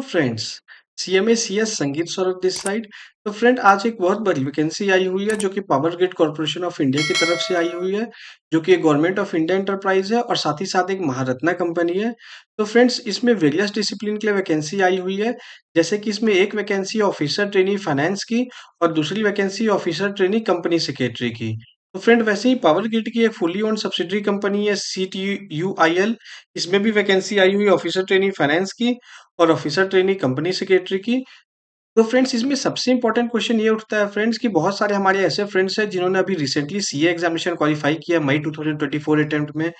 Hello friends, CMA CS संगीत Saurabh this side. तो friend आज एक बहुत बड़ी वैकेंसी आई हुई है जो कि power grid corporation of India की तरफ से आई हुई है, जो कि एक गवर्नमेंट ऑफ इंडिया एंटरप्राइज है और साथ ही साथ एक महारत्ना कंपनी है। तो फ्रेंड्स इसमें वेरियस डिसिप्लिन के लिए वैकेंसी आई हुई है, जैसे कि इसमें एक वैकेंसी ऑफिसर ट्रेनी फाइनेंस की और दूसरी vacancy officer trainee company secretary की। तो फ्रेंड वैसे ही पावर ग्रिड की एक फुली ओन्ड सब्सिडरी कंपनी है CTUIL, इसमें भी वैकेंसी आई हुई है ऑफिसर ट्रेनी फाइनेंस की और ऑफिसर ट्रेनी कंपनी सेक्रेटरी की। तो फ्रेंड्स इसमें सबसे इंपॉर्टेंट क्वेश्चन ये उठता है फ्रेंड्स कि बहुत सारे हमारे ऐसे फ्रेंड्स हैं जिन्होंने अभी रिसेंटली सीए एग्जामिनेशन क्वालिफाई किया मई 2024 अटेम्प्ट में।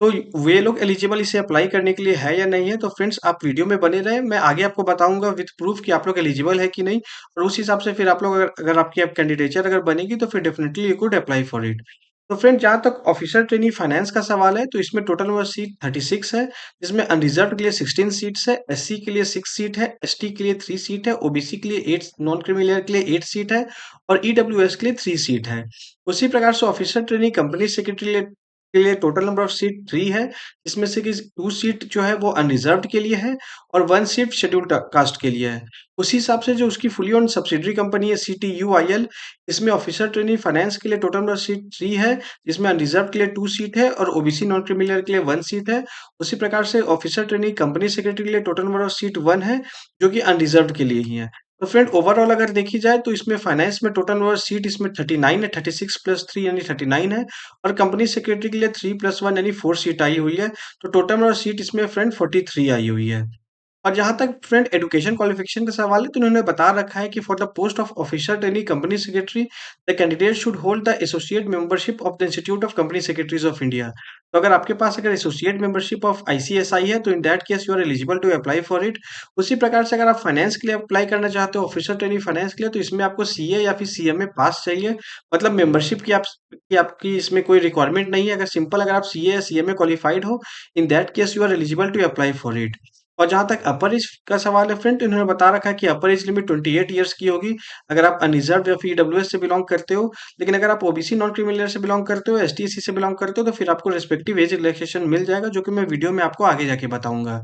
तो वे लोग एलिजिबल इसे अप्लाई करने के लिए है या नहीं है। तो फ्रेंड्स आप वीडियो में बने रहें, मैं आगे आपको बताऊंगा विथ प्रूफ कि आप लोग एलिजिबल है कि नहीं, और उस हिसाब से फिर आप लोग अगर आपकी कैंडिडेचर अगर बनेगी तो फिर definitely you could apply for it. तो फ्रेंड जहाँ तक ऑफिसर ट्रेनी फाइनेंस का सवाल है तो इसमें टोटल नंबर सीट 36 है, जिसमें अनरिजर्व के लिए 16 सीट्स है, एससी के लिए 6 सीट है, एसटी के लिए 3 सीट है, ओबीसी के लिए 8, नॉन क्रीमिलियर के लिए 8 सीट है और ईडब्ल्यूएस के लिए 3 सीट है। उसी प्रकार से ऑफिसर ट्रेनी कंपनी सेक्रेटरी के लिए टोटल नंबर ऑफ सीट 3 है, जिसमें से कि 2 सीट जो है वो अनरिजर्व्ड के लिए है और 1 सीट शेड्यूल्ड कास्ट के लिए है। उसी हिसाब से जो उसकी फुली ओन्ड सब्सिडरी कंपनी है CTUIL, इसमें ऑफिसर ट्रेनी फाइनेंस के लिए टोटल नंबर सीट 3 है, जिसमें अनरिजर्व्ड के लिए 2 सीट है और ओबीसी नॉन क्रीमिलियर के लिए 1 सीट है। उसी प्रकार से ऑफिसर ट्रेनी कंपनी सेक्रेटरी के लिए टोटल नंबर ऑफ सीट 1 है, जो कि अनरिजर्व्ड के लिए ही है। तो फ्रेंड ओवरऑल अगर देखी जाए तो इसमें फाइनेंस में टोटल नंबर सीट इसमें 39 है, 36 प्लस 3 यानी 39 है और कंपनी सेक्रेटरी के लिए 3 प्लस 1 यानी 4 सीट आई हुई है। तो टोटल नंबर सीट इसमें फ्रेंड 43 आई हुई है। और जहाँ तक फ्रेंड एजुकेशन क्वालिफिकेशन का सवाल है तो उन्होंने बता रखा है कि for the post of officer trainee company secretary the candidate should hold the associate membership of the institute of company secretaries of India. तो अगर आपके पास अगर एसोसिएट मेंबरशिप ऑफ ICSI है तो in that case you are eligible to apply for it. उसी प्रकार से अगर आप फाइनेंस के लिए अप्लाई करना चाहते हो ऑफिसर ट्रेनी फाइनेंस के लिए तो इसमें आपको CA या फिर CMA पास चाहिए। मतलब मेंबरशिप की आपकी इसमें कोई रिक्वायरमेंट नहीं है। अगर सिंपल अगर आप CA या CMA क्वालिफाइड हो, in that case you are eligible to apply for it. और जहाँ तक अपर एज का सवाल है फ्रेंड, इन्होंने बता रखा है कि अपर एज लिमिट 28 ईयर्स की होगी अगर आप अनरिजर्व या फिर ईडब्ल्यूएस से बिलोंग करते हो। लेकिन अगर आप ओबीसी नॉन क्रीमिलियर से बिलोंग करते हो, ST/SC से बिलोंग करते हो तो फिर आपको रेस्पेक्टिव एज रिलैक्सेशन मिल जाएगा, जो कि मैं वीडियो में आपको आगे जाके बताऊंगा।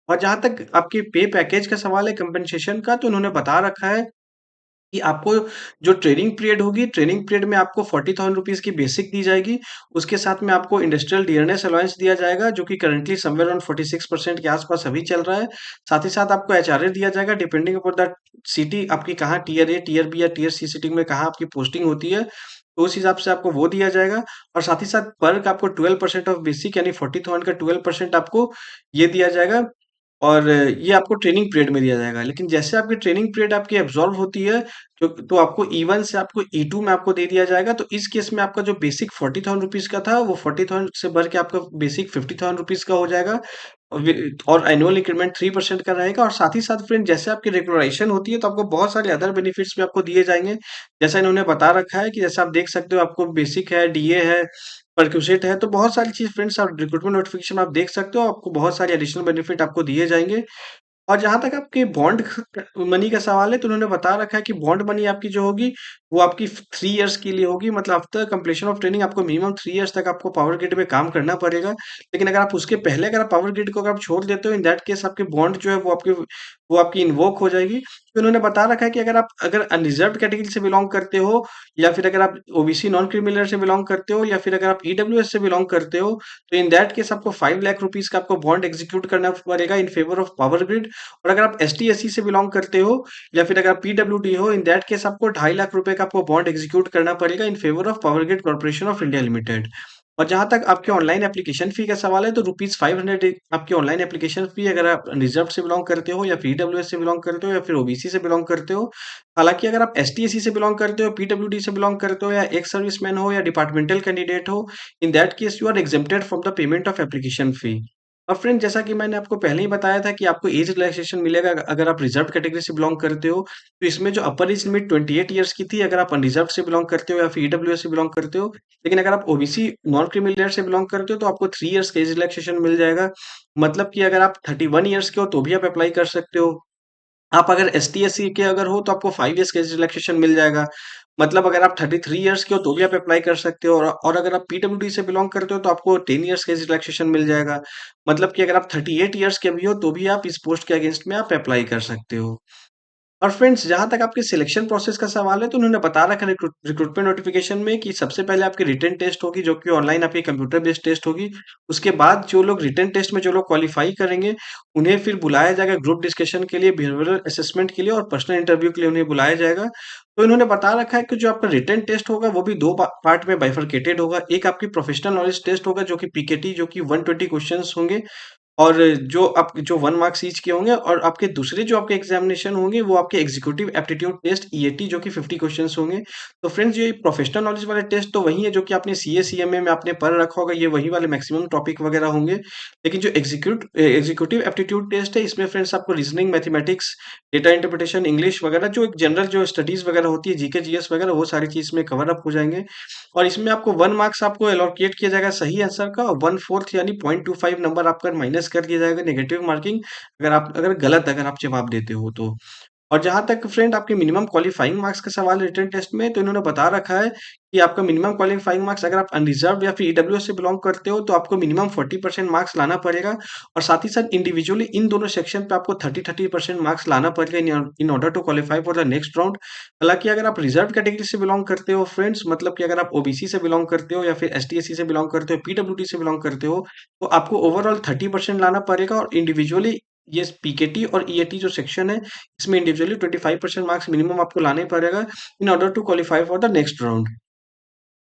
और जहाँ तक आपके पे पैकेज का सवाल है कंपनसेशन का, तो उन्होंने बता रखा है कि आपको जो ट्रेनिंग पीरियड होगी, ट्रेनिंग पीरियड में आपको 40,000 रुपीज़ की बेसिक दी जाएगी। उसके साथ में आपको इंडस्ट्रियल डियरनेस अलाउंस दिया जाएगा, जो कि करंटली समवेयर अराउंड 46% के आसपास अभी चल रहा है। साथ ही साथ आपको एचआरए दिया जाएगा डिपेंडिंग अपॉन द सिटी, आपकी कहाँ टियर ए, टियर बी या टियर सी सिटी में कहाँ आपकी पोस्टिंग होती है, तो उस हिसाब से आपको वो दिया जाएगा। और साथ ही साथ पर्क आपको 12% ऑफ बेसिक यानी 40,000 का 12% आपको ये दिया जाएगा और ये आपको ट्रेनिंग पीरियड में दिया जाएगा। लेकिन जैसे आपकी ट्रेनिंग पीरियड आपकी एब्ज़ॉर्ब होती है, तो आपको E1 से आपको E2 में आपको दे दिया जाएगा। तो इस केस में आपका जो बेसिक 40,000 रुपीज़ का था, वो 40,000 से बढ़ के आपका बेसिक 50,000 रुपीज़ का हो जाएगा। और एनुअल इंक्रीमेंट 3% का रहेगा। और साथ ही साथ फ्रेंड जैसे आपकी रेगुलराइजेशन होती है तो आपको बहुत सारे अदर बेनिफिट्स भी आपको दिए जाएंगे। जैसा इन्होंने बता रखा है कि जैसे आप देख सकते हो, आपको बेसिक है, DA है, परक्यूसेट है, तो बहुत सारी चीज़ फ्रेंड्स आप रिक्रूटमेंट नोटिफिकेशन आप देख सकते हो, आपको बहुत सारे एडिशनल बेनिफिट आपको दिए जाएँगे। और जहाँ तक आपके बॉन्ड मनी का सवाल है तो उन्होंने बता रखा है कि बॉन्ड मनी आपकी जो होगी वो आपकी 3 इयर्स के लिए होगी। मतलब आफ्टर कंप्लीशन ऑफ ट्रेनिंग आपको मिनिमम 3 इयर्स तक आपको पावर ग्रिड में काम करना पड़ेगा। लेकिन अगर आप उसके पहले अगर आप पावर ग्रिड को अगर आप छोड़ देते हो, इन दैट केस आपके बॉन्ड जो है वो आपकी इन्वोक हो जाएगी। तो इन्होंने बता रखा है कि अगर अनरिजर्व्ड कैटेगरी से बिलोंग करते हो, या फिर अगर आप ओबीसी नॉन क्रीमिलियर से बिलोंग करते हो, या फिर अगर आप ईडब्ल्यूएस से बिलोंग करते हो, तो इन दैट केस आपको 5 लाख रुपीज का आपको बॉन्ड एग्जीक्यूट करना पड़ेगा in favour of power grid. और अगर आप ST/SC से बिलोंग करते हो, या फिर अगर आप PWD हो, इन दैट केस आपको 2.5 लाख रुपए का आपको बॉन्ड एग्जीक्यूट करना पड़ेगा in favour of power grid corporation of India limited. और जहां तक आपके ऑनलाइन एप्लीकेशन फी का सवाल है तो ₹500 आपकी ऑनलाइन एप्लीकेशन फी अगर आप रिजर्व से बिलोंग करते हो, या फिर ईडब्ल्यूएस से बिलोंग करते हो, या फिर ओबीसी से बिलोंग करते हो। हालांकि अगर आप ST/SC से बिलोंग करते हो, PWD से बिलोंग करते हो, या एक्स सर्विसमैन हो, या डिपार्टमेंटल कैंडिडेट हो, in that case you are exempted from the payment of application fee. और फ्रेंड जैसा कि मैंने आपको पहले ही बताया था कि आपको एज रिलैक्सेशन मिलेगा अगर आप रिजर्व कैटेगरी से बिलोंग करते हो। तो इसमें जो अपर एज लिमिट 28 ईयर्स की थी अगर आप अनरिजर्व से बिलोंग करते हो, या फिर ईडब्ल्यूएस से बिलोंग करते हो। लेकिन अगर आप ओबीसी नॉन क्रीमिलियर से बिलोंग करते हो तो आपको 3 इयर्स का एज रिलैक्सेशन मिल जाएगा। मतलब कि अगर आप 31 इयर्स के हो तो भी आप अप्लाई कर सकते हो। आप अगर ST/SC के अगर हो तो आपको 5 इयर्स का एज रिलैक्सेशन मिल जाएगा। मतलब अगर आप 33 इयर्स के हो तो भी आप अप्लाई कर सकते हो और अगर आप पीडब्ल्यूडी से बिलॉन्ग करते हो तो आपको 10 इयर्स का एज रिलैक्सेशन मिल जाएगा। मतलब कि अगर आप 38 इयर्स के भी हो तो भी आप इस पोस्ट के अगेंस्ट में आप अप्लाई कर सकते हो। और फ्रेंड्स जहाँ तक आपके सिलेक्शन प्रोसेस का सवाल है तो उन्होंने बता रखा है रिक्रूटमेंट नोटिफिकेशन में कि सबसे पहले आपकी रिटन टेस्ट होगी जो कि ऑनलाइन आपकी कंप्यूटर बेस्ड टेस्ट होगी। उसके बाद जो लोग रिटन टेस्ट में जो लोग क्वालिफाई करेंगे उन्हें फिर बुलाया जाएगा ग्रुप डिस्कशन के लिए, बिहेवियरल असेसमेंट के लिए और पर्सनल इंटरव्यू के लिए उन्हें बुलाया जाएगा। तो इन्होंने बता रखा है कि जो आपका रिटन टेस्ट होगा वो भी 2 पार्ट में बाइफरकेटेड होगा। एक आपकी प्रोफेशनल नॉलेज टेस्ट होगा जो कि पीकेटी जो कि 120 क्वेश्चंस होंगे और जो 1 मार्क्स ईच के होंगे और आपके दूसरे जो आपके एग्ज़ामिनेशन होंगे वो आपके एग्ज़ीक्यूटिव एप्टीट्यूड टेस्ट ईएटी जो कि 50 क्वेश्चन्स होंगे। तो फ्रेंड्स ये प्रोफेशनल नॉलेज वाले टेस्ट तो वही है जो कि आपने सीए, सीएमए में आपने पढ़ रखा होगा, ये वही वाले मैक्सिमम टॉपिक वगैरह होंगे। लेकिन जो एग्ज़ीक्यूटिव एप्टीट्यूड टेस्ट है इसमें फ्रेंड्स आपको reasoning, mathematics, data interpretation, English वगैरह जो एक जनरल जो स्टडीज़ वगैरह होती है, जीके, जीएस वगैरह वो सारी चीज़ इसमें कवर अप हो जाएँगे। और इसमें आपको 1 मार्क्स आपको एलोकेट किया जाएगा सही आंसर का और 1/4 यानी 0.25 नंबर आपका माइनस कर दिया जाएगा नेगेटिव मार्किंग अगर आप जवाब देते हो तो। और जहाँ तक फ्रेंड आपके मिनिमम क्वालीफाइंग मार्क्स का सवाल है रिटन टेस्ट में, तो इन्होंने बता रखा है कि आपका मिनिमम क्वालीफाइंग मार्क्स अगर आप अनरिजर्व्ड या फिर ईडब्ल्यूएस से बिलॉन्ग करते हो, तो आपको मिनिमम 40% मार्क्स लाना पड़ेगा और साथ ही साथ इंडिविजुअली इन दोनों सेक्शन पे आपको 30% मार्क्स लाना पड़ेगा in order to qualify for the next round. हालाँकि अगर आप रिजर्व्ड कैटेगरी से बिलॉन्ग करते हो फ्रेंड्स, मतलब कि अगर आप ओबीसी से बिलॉन्ग करते हो या फिर एसटी-एससी से बिलॉन्ग करते हो, पीडब्ल्यूडी से बिलॉन्ग करते हो, तो आपको ओवरऑल 30% लाना पड़ेगा और इंडिविजुअली ये पीकेटी और ईएटी जो सेक्शन है इसमें इंडिविजुअली 25% मार्क्स मिनिमम आपको लाने पड़ेगा in order to qualify for the next round.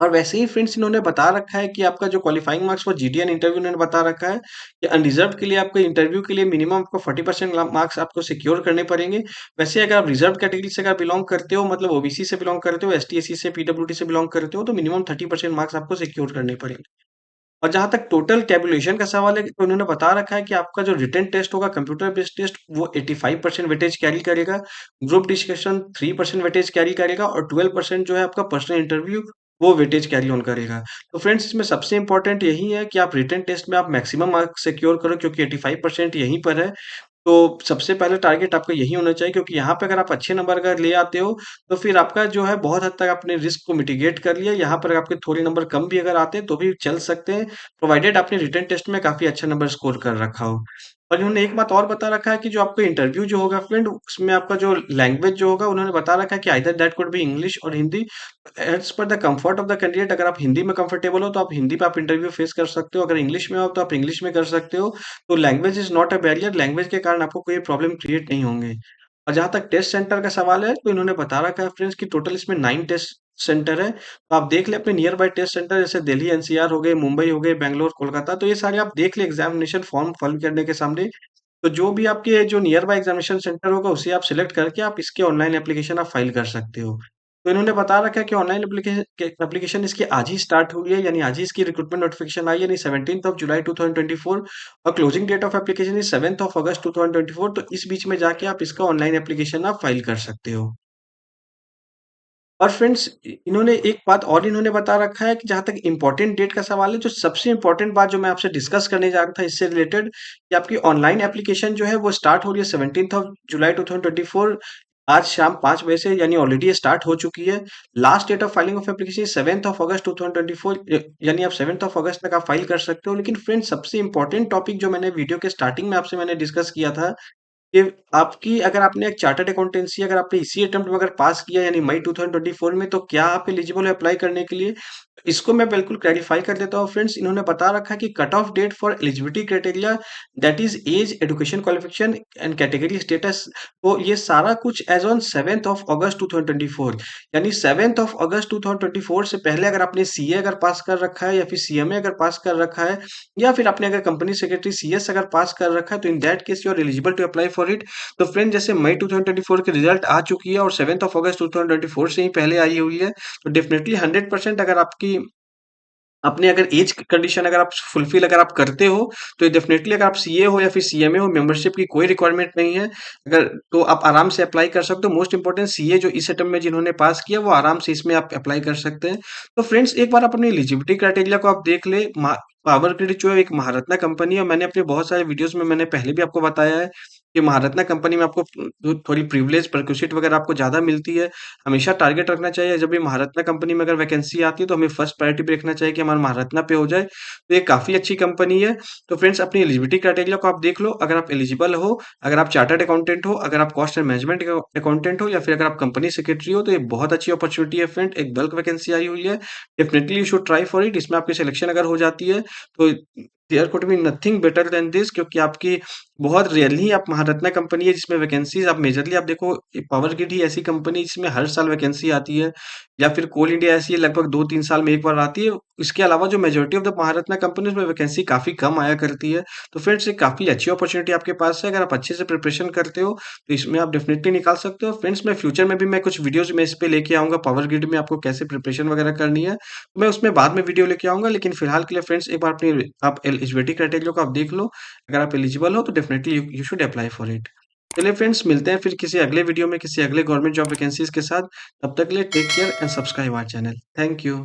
और वैसे ही फ्रेंड्स इन्होंने बता रखा है कि आपका जो qualifying marks for GDN interview इन्होंने बता रखा है कि अनरिजर्व्ड के लिए आपको इंटरव्यू के लिए मिनिमम आपको 40% मार्क्स आपको सिक्योर करने पड़ेंगे। वैसे अगर आप रिजर्व कैटेगरी से अगर बिलॉन्ग करते हो मतलब ओबीसी से बिलॉन्ग करते हो, एसटी-एससी से, पीडब्ल्यूडी से बिलॉन्ग करते हो तो मिनिमम 30% मार्क्स आपको सिक्योर करने पड़ेंगे। और जहाँ तक टोटल टैबुलेशन का सवाल है तो उन्होंने बता रखा है कि आपका जो रिटन टेस्ट होगा कंप्यूटर बेस्ड टेस्ट वो 85% वेटेज कैरी करेगा, ग्रुप डिस्कशन 3% वेटेज कैरी करेगा और 12% जो है आपका पर्सनल इंटरव्यू वो वेटेज कैरी ऑन करेगा। तो फ्रेंड्स इसमें सबसे इंपॉर्टेंट यही है कि आप रिटन टेस्ट में आप मैक्सिमम मार्क्स सिक्योर करो क्योंकि 85% यहीं पर है। तो सबसे पहले टारगेट आपका यही होना चाहिए क्योंकि यहाँ पे अगर आप अच्छे नंबर अगर ले आते हो, तो फिर आपका जो है बहुत हद तक आपने रिस्क को मिटिगेट कर लिया। यहाँ पर आपके थोड़े नंबर कम भी अगर आते हैं, तो भी चल सकते हैं, प्रोवाइडेड आपने रिटन टेस्ट में काफ़ी अच्छा नंबर स्कोर कर रखा हो। और इन्होंने एक बात और बता रखा है कि जो आपका इंटरव्यू जो होगा फ्रेंड, उसमें आपका जो लैंग्वेज जो होगा, उन्होंने बता रखा है कि either that could be English और Hindi as per the comfort of the candidate. अगर आप हिंदी में कंफर्टेबल हो, तो आप हिंदी पे आप इंटरव्यू फेस कर सकते हो। अगर इंग्लिश में हो, तो आप इंग्लिश में कर सकते हो। तो language is not a barrier, language के कारण आपको कोई प्रॉब्लम क्रिएट नहीं होंगे। और जहाँ तक टेस्ट सेंटर का सवाल है, तो इन्होंने बता रखा है फ्रेंड्स कि टोटल इसमें 9 टेस्ट सेंटर है। तो आप देख लें अपने नियर बाय टेस्ट सेंटर जैसे दिल्ली एनसीआर हो गए, मुंबई हो गए, बैंगलोर, कोलकाता, तो ये सारे आप देख लें एग्जामिनेशन फॉर्म फिल करने के सामने। तो जो भी आपके जो नियर बाय एग्जामिनेशन सेंटर होगा, उसे आप सिलेक्ट करके आप इसके ऑनलाइन एप्लीकेशन आप फाइल कर सकते हो। तो इन्होंने बता रखा है कि ऑनलाइन एप्लीकेशन इसकी आज ही स्टार्ट हुई है, यानी आज ही इसकी रिक्रूटमेंट नोटिफिकेशन आई है, यानी 17th ऑफ जुलाई 2024 और closing date of application is 7th of August 2024। तो इस बीच में जाके आप इसका ऑनलाइन एप्लीकेशन आप फाइल कर सकते हो। और फ्रेंड्स इन्होंने एक बात और इन्होंने बता रखा है कि जहाँ तक इम्पोर्टेंट डेट का सवाल है, जो सबसे इम्पोर्टेंट बात जो मैं आपसे डिस्कस करने जा रहा था इससे रिलेटेड कि आपकी ऑनलाइन एप्लीकेशन जो है वो स्टार्ट हो रही है 17th ऑफ जुलाई 2024 आज शाम 5 बजे से, यानी ऑलरेडी ये स्टार्ट हो चुकी है। Last date of filing of application 7th of August 2024 यानी आप 7th ऑफ अगस्त तक आप फाइल कर सकते हो। लेकिन फ्रेंड्स सबसे इम्पोर्टेंट टॉपिक जो मैंने वीडियो के स्टार्टिंग में आपसे मैंने डिस्कस किया था कि आपकी अगर आपने एक चार्टर्ड अकाउंटेंसी अगर आपने इसी अटेम्प्ट में अगर पास किया यानी मई 2024 में, तो क्या आप एलिजिबल है अप्लाई करने के लिए? इसको मैं बिल्कुल क्लैरिफाई कर देता हूँ फ्रेंड्स। इन्होंने बता रखा है कि cut off date for eligibility criteria that is age, education qualification and category status. तो ये सारा कुछ as on 7th of August 2024 यानी 7th ऑफ अगस्त 2024 से पहले अगर आपने सीए अगर पास कर रखा है या फिर सीएमए अगर पास कर रखा है या फिर आपने अगर कंपनी सेक्रेटरी सीएस अगर पास कर रखा है, तो in that case you are eligible to apply for it. तो फ्रेंड जैसे मई 2024 के रिजल्ट आ चुकी है और 7th ऑफ अगस्त 2024 से ही पहले आई हुई है, तो डेफिनेटली 100% अगर आपकी अपने अगर एज कंडीशन अगर आप फुलफिल अगर आप करते हो, तो डेफिनेटली अगर आप सीए हो या फिर सीएमए हो, मेंबरशिप की कोई रिक्वायरमेंट नहीं है। अगर तो आप आराम से अप्लाई कर सकते हो। मोस्ट इंपोर्टेंट सीए जो इस अटेम्प्ट में जिन्होंने पास किया वो आराम से इसमें आप अप्लाई कर सकते हैं। तो फ्रेंड्स एक बार अपनी एलिजिबिलिटी क्राइटेरिया को आप देख ले। पावर ग्रिड जो है एक महारत्ना कंपनी है। मैंने अपने बहुत सारे वीडियोस में मैंने पहले भी आपको बताया है ये महारत्ना कंपनी में आपको थोड़ी प्रिविलेज परक्यूसिट वगैरह आपको ज़्यादा मिलती है। हमेशा टारगेट रखना चाहिए जब भी महारत्ना कंपनी में अगर वैकेंसी आती है तो हमें फर्स्ट प्रायोरिटी पे रखना चाहिए कि हमारा महारत्ना पे हो जाए। तो ये काफ़ी अच्छी कंपनी है। तो फ्रेंड्स अपनी एलिजिबिलिटी क्राइटेरिया को आप देख लो, अगर आप एलिजिबल हो, अगर आप चार्टर्ड अकाउंटेंट हो, अगर आप कॉस्ट एंड मैनेजमेंट अकाउंटेंट हो या फिर अगर आप कंपनी सेक्रेटरी हो, तो ये बहुत अच्छी अपॉर्चुनिटी है फ्रेंड। एक बल्क वैकेंसी आई हुई है। Definitely you should try for it. इसमें आपकी सिलेक्शन अगर हो जाती है तो there could be nothing better than this, क्योंकि आपकी बहुत रेयरली आप महारत्ना कंपनी है जिसमें वैकेंसीज आप मेजरली आप देखो, पावर ग्रिड ही ऐसी कंपनी है जिसमें हर साल वैकेंसी आती है, या फिर कोल इंडिया ऐसी है लगभग 2-3 साल में एक बार आती है। इसके अलावा जो majority of the Maharatna companies में वैकेंसी काफ़ी कम आया करती है। तो फ्रेंड्स ये काफ़ी अच्छी अपॉर्चुनिटी आपके पास है। अगर आप अच्छे से प्रिपरेशन करते हो तो इसमें आप डेफिनिटली निकाल सकते हो। फ्रेंड्स मैं फ्यूचर में भी मैं कुछ वीडियोज़ मैं इस पे लेके आऊँगा, पावर ग्रिड में आपको कैसे प्रिपरेशन वगैरह करनी है। तो मैं उसमें बाद में वीडियो लेके आऊँगा, लेकिन फिलहाल के लिए फ्रेंड्स एक बार अपनी आप एलिजिबिलिटी क्राइटेरिया को आप देख लो। अगर आप एलिजिबल हो तो definitely you you should apply for it. चलिए फ्रेंड्स, मिलते हैं फिर किसी अगले वीडियो में किसी अगले गवर्नमेंट जॉब वैकेंसीज के साथ। तब तक के लिए take care and subscribe our channel. Thank you.